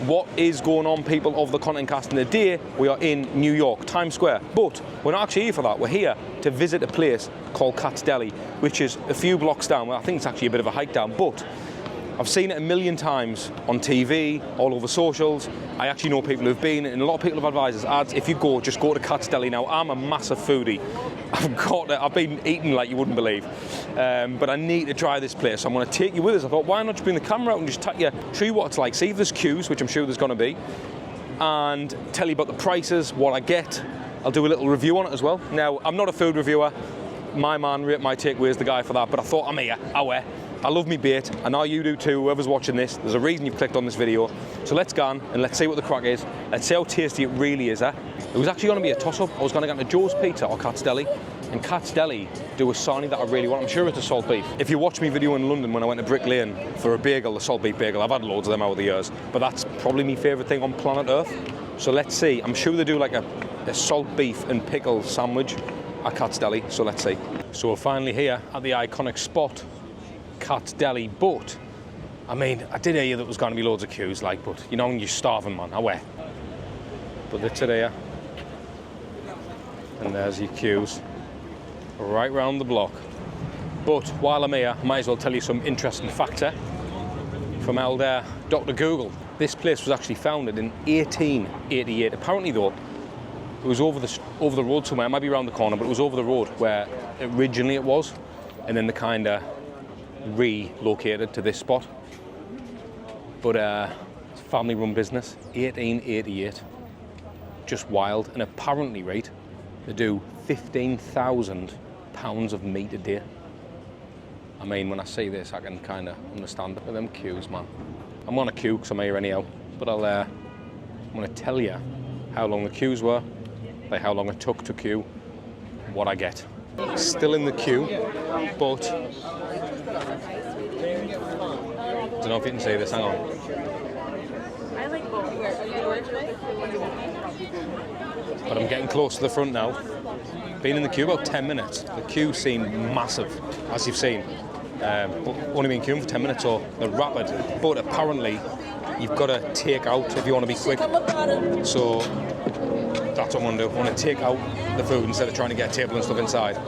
What is going on, people of the content casting? Today we are in New York, Times Square, but we're not actually here for that. We're here to visit a place called KATZ DELI, which is a few blocks down. Well, I think it's actually a bit of a hike down, but I've seen it a million times on TV, all over socials. I actually know people who've been, and a lot of people have advised us, ads, if you go, just go to KATZ DELI. Now, I'm a massive foodie. I've been eating like you wouldn't believe. But I need to try this place, so I'm going to take you with us. I thought, why not just bring the camera out and just take you through what it's like, see if there's queues, which I'm sure there's going to be, and tell you about the prices, what I get. I'll do a little review on it as well. Now, I'm not a food reviewer. My man, Rate My Takeaway, is the guy for that, but I thought, I'm here, I love me bait. I know you do too, whoever's watching this. There's a reason you've clicked on this video. So let's go on and let's see what the crack is. Let's see how tasty it really is. It was actually going to be a toss-up. I was going to get into Joe's Pizza or KATZ DELI. And KATZ DELI do a sarnie that I really want. I'm sure it's a salt beef. If you watch me video in London when I went to Brick Lane for a bagel, a salt beef bagel, I've had loads of them over the years. But that's probably my favourite thing on planet Earth. So let's see. I'm sure they do like a salt beef and pickle sandwich at KATZ DELI. So let's see. So we're finally here at the iconic spot, KATZ DELI, but I mean, I did hear that there was going to be loads of queues, like, but you know when you're starving, man, But it's here, and there's your queues right round the block. But while I'm here, I might as well tell you some interesting facts from elder Dr. Google. This place was actually founded in 1888. Apparently, though, it was over the road somewhere. It might be around the corner, but it was over the road where originally it was, and then the kind of relocated to this spot. But it's a family-run business, 1888, just wild. And apparently, right, they do 15,000 pounds of meat a day. I mean, when I see this, I can kind of understand it. But them queues, man. I'm on a queue because I'm here anyhow. But I'm going to tell you how long the queues were, like how long it took to queue, what I get. Still in the queue, but I don't know if you can see this, hang on. I like both. But I'm getting close to the front now. Been in the queue about 10 minutes. The queue seemed massive, as you've seen. Only been queuing for 10 minutes, so they're rapid. But apparently, you've got to take out if you want to be quick. So that's what I'm going to do. I want to take out the food instead of trying to get a table and stuff inside.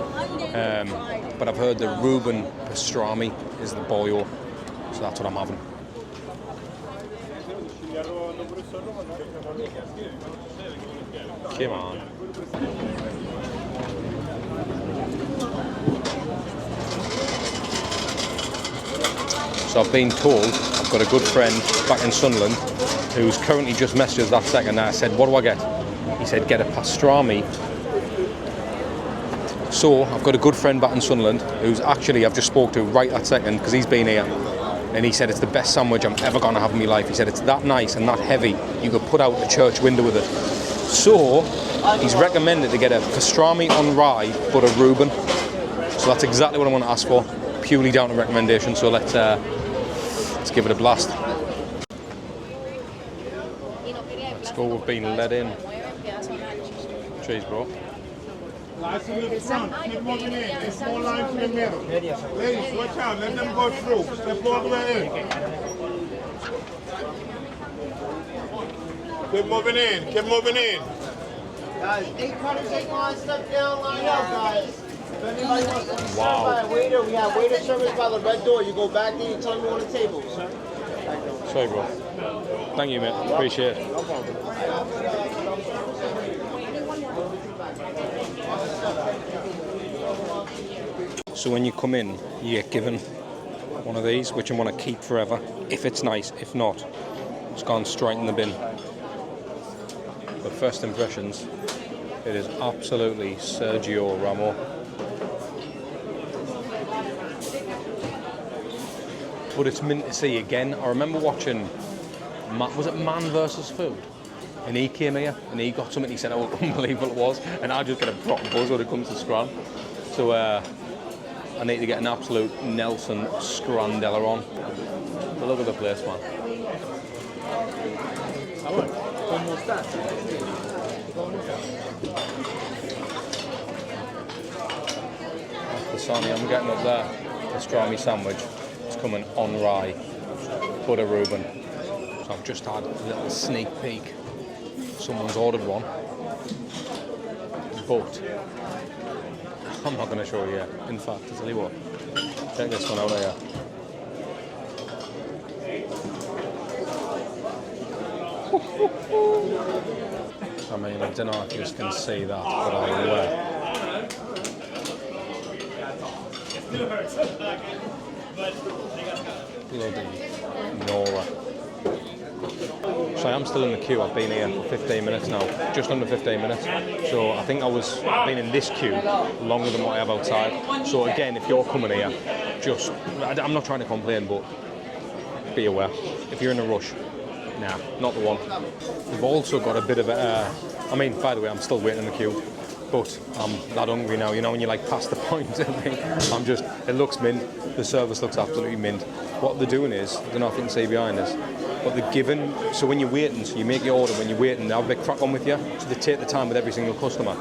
But I've heard the Reuben pastrami is the boyo. So that's what I'm having. Come on. So I've been told I've got a good friend back in Sunderland who's currently just messaged us that second. I said, what do I get? He said, get a pastrami. So I've got a good friend back in Sunderland who's actually, I've just spoke to right that second because he's been here. And he said it's the best sandwich I'm ever going to have in my life. He said it's that nice and that heavy, you could put out a church window with it. So he's recommended to get a pastrami on rye, but a Reuben. So that's exactly what I want to ask for, purely down to recommendation. So let's give it a blast. Let's go, we've been let in. Cheers, bro. Last in the front, keep moving in. There's more lines in the middle. Ladies, watch out, let them go through. Step all the way in. Keep moving in, keep moving in. Guys, 8 cutters, 8 lines, step down, line up, guys. If anybody wants to be served Wow. by a waiter, we have waiter service by the red door. You go back there, you tell me on the table, sir. Sorry, bro. Thank you, mate. Appreciate it. No problem. So when you come in, you get given one of these, which I'm going to keep forever, if it's nice. If not, it's gone straight in the bin. But first impressions, it is absolutely Sergio Ramos. But it's mint to see again. I remember watching, was it Man vs Food? And he came here and he got something, he said how unbelievable it was, and I just get a proper buzz when it comes to Scran. So I need to get an absolute Nelson Scrandella on. But look at the place, man. That's the sarnie I'm getting up there. The pastrami sandwich. It's coming on rye, butter Reuben. So I've just had a little sneak peek. Someone's ordered one, but I'm not going to show you yet. In fact, I'll tell you what, check this one out here. I mean, I don't know if you can see that, but I will. Bloody Nora. So I am still in the queue. I've been here for 15 minutes now, just under 15 minutes. So I think I've been in this queue longer than what I have outside. So again, if you're coming here, I'm not trying to complain, but be aware. If you're in a rush, nah, not the one. We've also got a bit of a, I mean, by the way, I'm still waiting in the queue, but I'm that hungry now, you know, when you're like past the point. It looks mint, the service looks absolutely mint. What they're doing is, I don't know if you can see behind us, but they're giving, so when you're waiting, so you make your order when you're waiting, they have a big crack on with you, so they take the time with every single customer.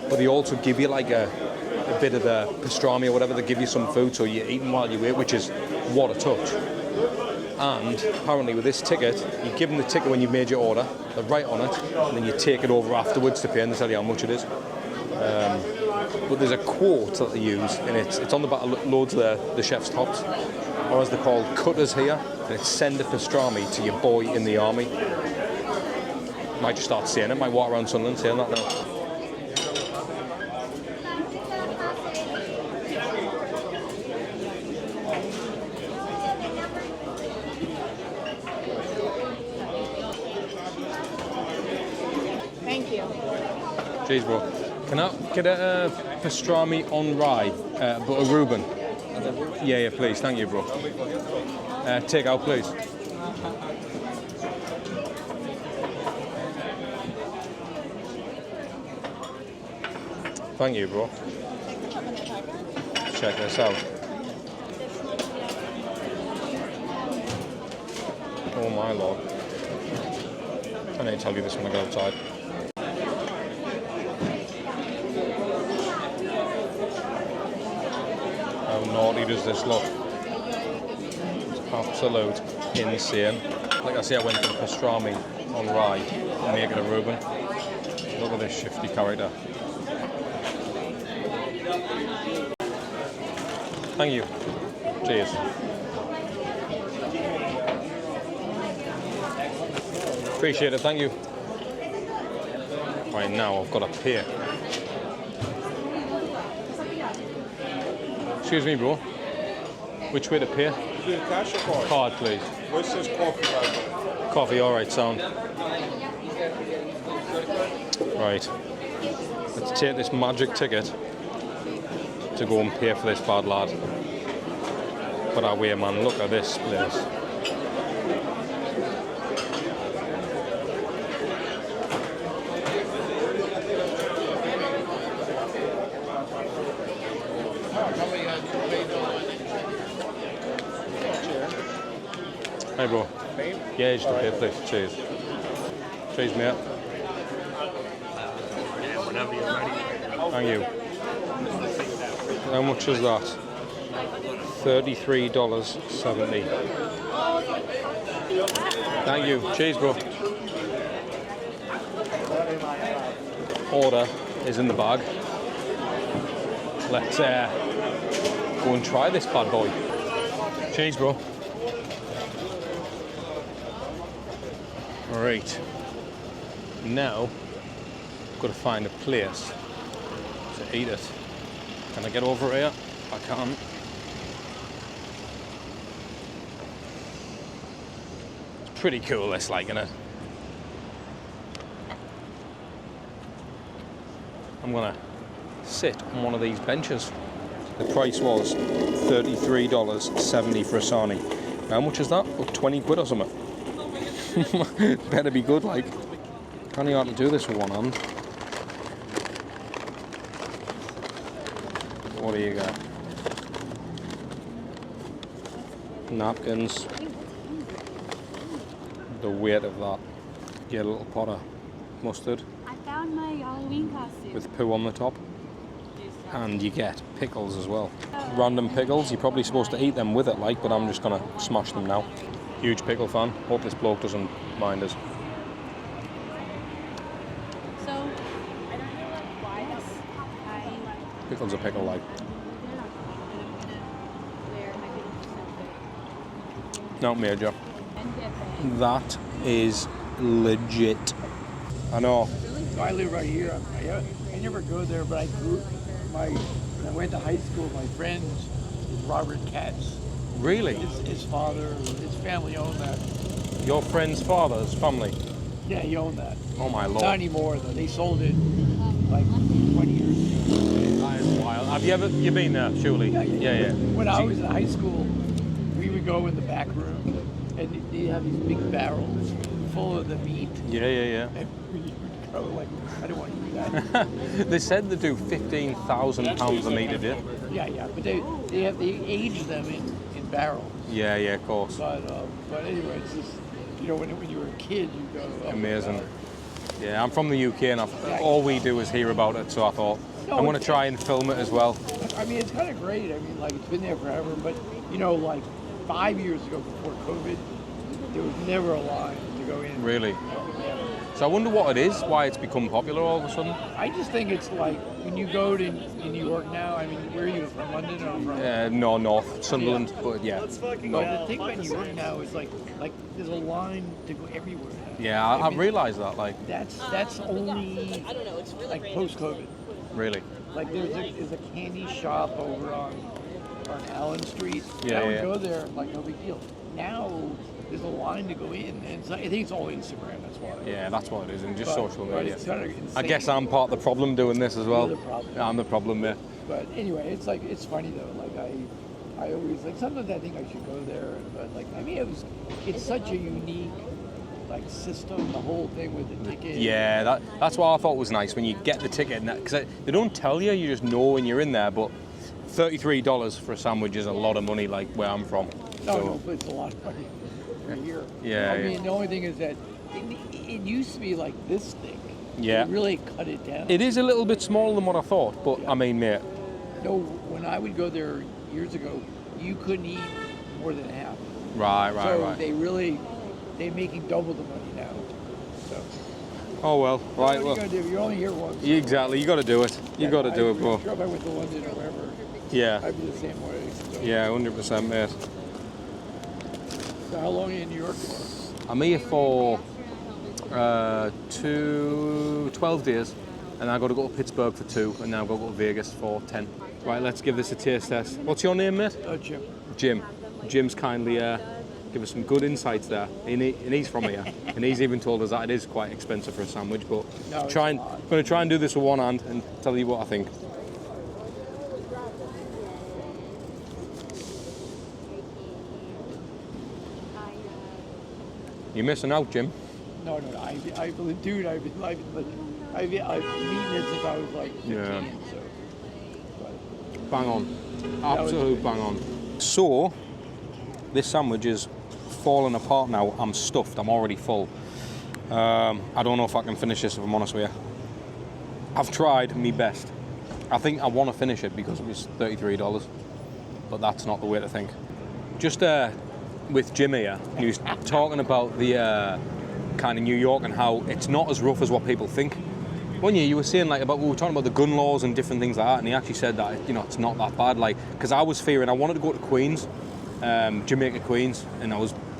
But they also give you like a bit of the pastrami or whatever, they give you some food, so you're eating while you wait, which is what a touch. And apparently with this ticket, you give them the ticket when you've made your order, they write on it, and then you take it over afterwards to pay and they tell you how much it is. But there's a quote that they use, and it's on the back of loads of the chef's tops, or as they're called, cutters here, and it's send a pastrami to your boy in the army. Might just start saying it, might walk around Sunderland saying that now. Thank you. Cheers, bro. Can I get a pastrami on rye, but a Reuben? Yeah, please. Thank you, bro. Take out, please. Thank you, bro. Check this out. Oh my lord. I need to tell you this when I go outside. How naughty does this look? It's absolute insane. Like I say, I went for the pastrami on rye and make it a Reuben. Look at this shifty character. Thank you. Cheers. Appreciate it, thank you. Right, now I've got to pay. Excuse me, bro. Which way to pay? Is it cash or card? Card, please. Where says coffee right? Coffee, all right, sound. Right. Let's take this magic ticket to go and pay for this bad lad. But our way, man, look at this place. Hey, bro. Yeah, just a bit, please. Cheers. Cheers, mate. Whenever you're ready. Thank you. How much is that? $33.70. Thank you. Cheers, bro. Order is in the bag. Let's go and try this bad boy. Cheers, bro. Right. Now, I've got to find a place to eat it. Can I get over here? I can't. It's pretty cool, this, like, innit? I'm gonna sit on one of these benches. The price was $33.70 for a sarnie. How much is that? About 20 quid or something. Better be good, like. Can't you hardly do this with one hand? What do you got? Napkins. The weight of that. Get a little pot of mustard I found my Halloween costume. with poo on the top. And you get pickles as well. Random pickles. You're probably supposed to eat them with it, like, but I'm just gonna smash them now. Huge pickle fan. Hope this bloke doesn't mind us. So, I don't know why Pickle's a pickle, like. Not major. That is legit. I know. I live right here. I never go there, but when I went to high school, my friend is Robert KATZ. Really? His father, his family owned that. Your friend's father's family? Yeah, he owned that. Oh my lord. Not anymore though. They sold it like 20 years ago. That is wild. Have you been there, surely? Yeah. When I was in high school, we would go in the back room, and they have these big barrels full of the meat. Yeah. And we would go like, I don't want to eat that. They said they do £15,000 a meat a day. Yeah, but they age them in barrels. Yeah, of course. But anyway, it's just, you know, when you were a kid, you go, oh, Amazing. God. Yeah, I'm from the UK, and all we do is hear about it, so I thought I'm going to try and film it as well. I mean, it's kind of great. I mean, like, it's been there forever, but, you know, like 5 years ago before COVID, there was never a line to go in. Really? Yeah. So I wonder what it is, why it's become popular all of a sudden. I just think it's like, when you go to New York now, I mean, where are you, from London or from? No, North, Sunderland, but yeah. But the thing about New York now is like there's a line to go everywhere now. Yeah, I've realised that, like. That's only, like, post-COVID. Really? Like, there's a candy shop over on Allen Street. Yeah, I would go there, like, no big deal. Now, there's a line to go in, and I think it's all Instagram, that's why. Yeah, that's what it is, and just social But media. it's kind of insane. I guess I'm part of the problem doing this as well. You're the problem. I'm the problem, yeah. But anyway, it's like, it's funny though. Like I always, like, sometimes I think I should go there, but like, I mean, it's such a unique, like, system, the whole thing with the ticket. Yeah, that's what I thought was nice when you get the ticket, because they don't tell you, you just know when you're in there. But $33 for a sandwich is a lot of money, like where I'm from. No, but it's a lot of money for here. Yeah, I mean, the only thing is that it used to be like this thing. Yeah. They really cut it down. It is a little bit smaller than what I thought, but I mean, mate. No, when I would go there years ago, you couldn't eat more than half. Right. So they're making double the money now. So. Oh well, right. What are you Well, gonna do? You're only here once. exactly. You got to do it. You got to do it, bro. I'm sure if I went to London or wherever, Yeah. I'd be the same way. So. Yeah, 100%, mate. So how long are you in New York for? I'm here for 12 days, and I got to go to Pittsburgh for 2, and now I've got to go to Vegas for 10. Right, let's give this a taste test. What's your name, mate? Jim. Jim. Jim's kindly give us some good insights there, and he's from here, and he's even told us that it is quite expensive for a sandwich, but No, it's I'm not. going to try and do this with one hand and tell you what I think. You're missing out, Jim. No. I've been eating it since I was like 15. Yeah. So. But, Bang on. Absolute good. bang on. So, this sandwich is falling apart now. I'm stuffed. I'm already full. I don't know if I can finish this, if I'm honest with you. I've tried my best. I think I want to finish it because it was $33, but that's not the way to think. Just with Jim here, he was talking about the kind of New York and how it's not as rough as what people think. When you were saying like we were talking about the gun laws and different things like that, and he actually said that it's not that bad. Like, because I was fearing, I wanted to go to Queens, Jamaica, Queens, and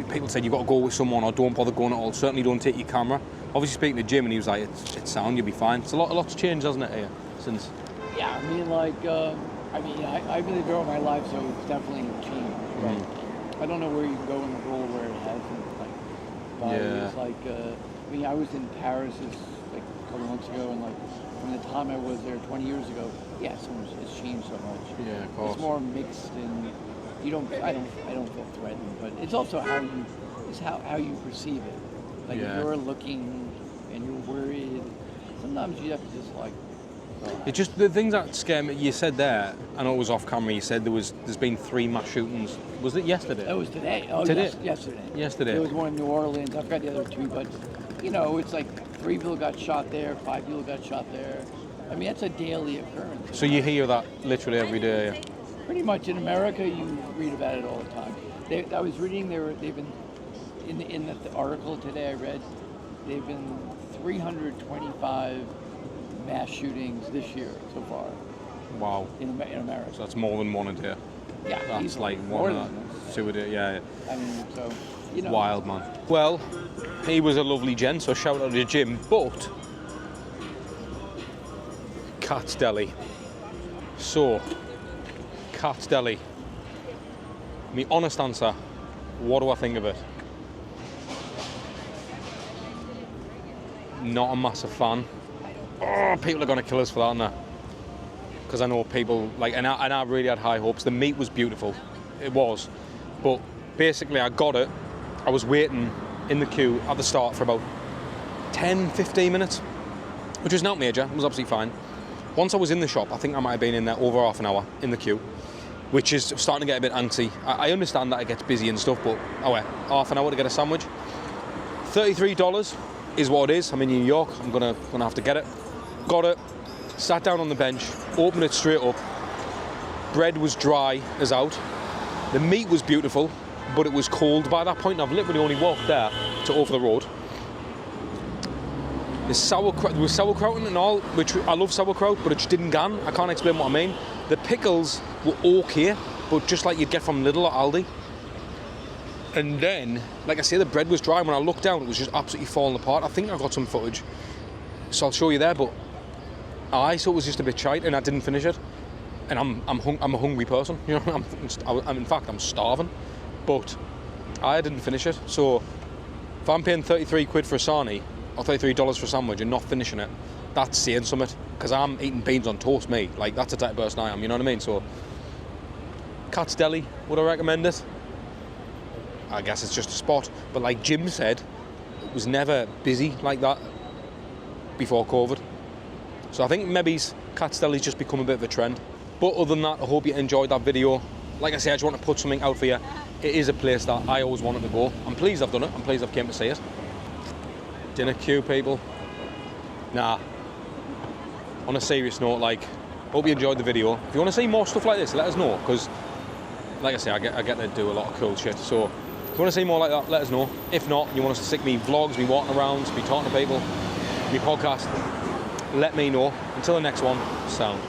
people said you've got to go with someone or don't bother going at all. Certainly don't take your camera. Obviously speaking to Jim, and he was like, it's sound, you'll be fine. It's a lot's changed, hasn't it, here since? yeah, I mean, like, I've been there all my life, so it's definitely changed. Right? I don't know where you can go in the world where it hasn't. Like, but it's like, I was in Paris like a couple months ago, and like from the time I was there 20 years ago, yeah, so much has changed so much. Yeah, of course. It's more mixed, and I don't feel threatened, but it's also how you perceive it. Like if you're looking and you're worried, sometimes you have to just like. It's just the things that scare me. You said there, I know it was off camera. You said there's been 3 mass shootings. Was it yesterday? That was today. Oh, Today? yes, yesterday. Yesterday. There was one in New Orleans. I forgot the other 2, but it's like 3 people got shot there, 5 people got shot there. I mean, that's a daily occurrence. So you hear that literally every day. Yeah? Pretty much in America, you read about it all the time. I was reading they've been in the article today I read, they've been 325 mass shootings this year so far Wow. in America. So that's more than one a day. Yeah, That's easily. like More one than of that. that. Two a day, yeah. I mean, so, you know. Wild, man. Well, he was a lovely gent, so shout out to Jim, but KATZ Deli. So, KATZ Deli. My honest answer, what do I think of it? Not a massive fan. Oh, people are going to kill us for that, aren't they? Because I know people, like, and I really had high hopes. The meat was beautiful. It was. But basically, I got it. I was waiting in the queue at the start for about 10, 15 minutes, which was not major. It was absolutely fine. Once I was in the shop, I think I might have been in there over half an hour in the queue, which is starting to get a bit antsy. I understand that it gets busy and stuff, but oh well, half an hour to get a sandwich. $33 is what it is. I'm in New York. I'm gonna have to get it. Got it. Sat down on the bench. Opened it straight up. Bread was dry as out. The meat was beautiful, but it was cold by that point. I've literally only walked there to over the road. The sauerkraut, there was sauerkraut and all, which I love sauerkraut, but it just didn't gan. I can't explain what I mean. The pickles were okay, but just like you'd get from Lidl or Aldi. And then, like I say, the bread was dry. When I looked down, it was just absolutely falling apart. I think I got some footage, so I'll show you there. But so it was just a bit shite, and I didn't finish it. And I'm a hungry person, you know. I'm in fact, I'm starving, but I didn't finish it. So if I'm paying 33 quid for a sarnie or $33 for a sandwich and not finishing it, that's saying something. Because I'm eating beans on toast, mate. Like, that's the type of person I am. You know what I mean? So KATZ Deli, would I recommend it? I guess it's just a spot. But like Jim said, it was never busy like that before COVID. So I think maybe KATZ Deli's just become a bit of a trend. But other than that, I hope you enjoyed that video. Like I said, I just want to put something out for you. It is a place that I always wanted to go. I'm pleased I've done it. I'm pleased I've came to see it. Dinner queue, people. Nah. On a serious note, like, hope you enjoyed the video. If you want to see more stuff like this, let us know. Because, like I say, I get to do a lot of cool shit. So, if you want to see more like that, let us know. If not, you want us to stick me vlogs, me walking around, me talking to people, me podcast, let me know. Until the next one, sound.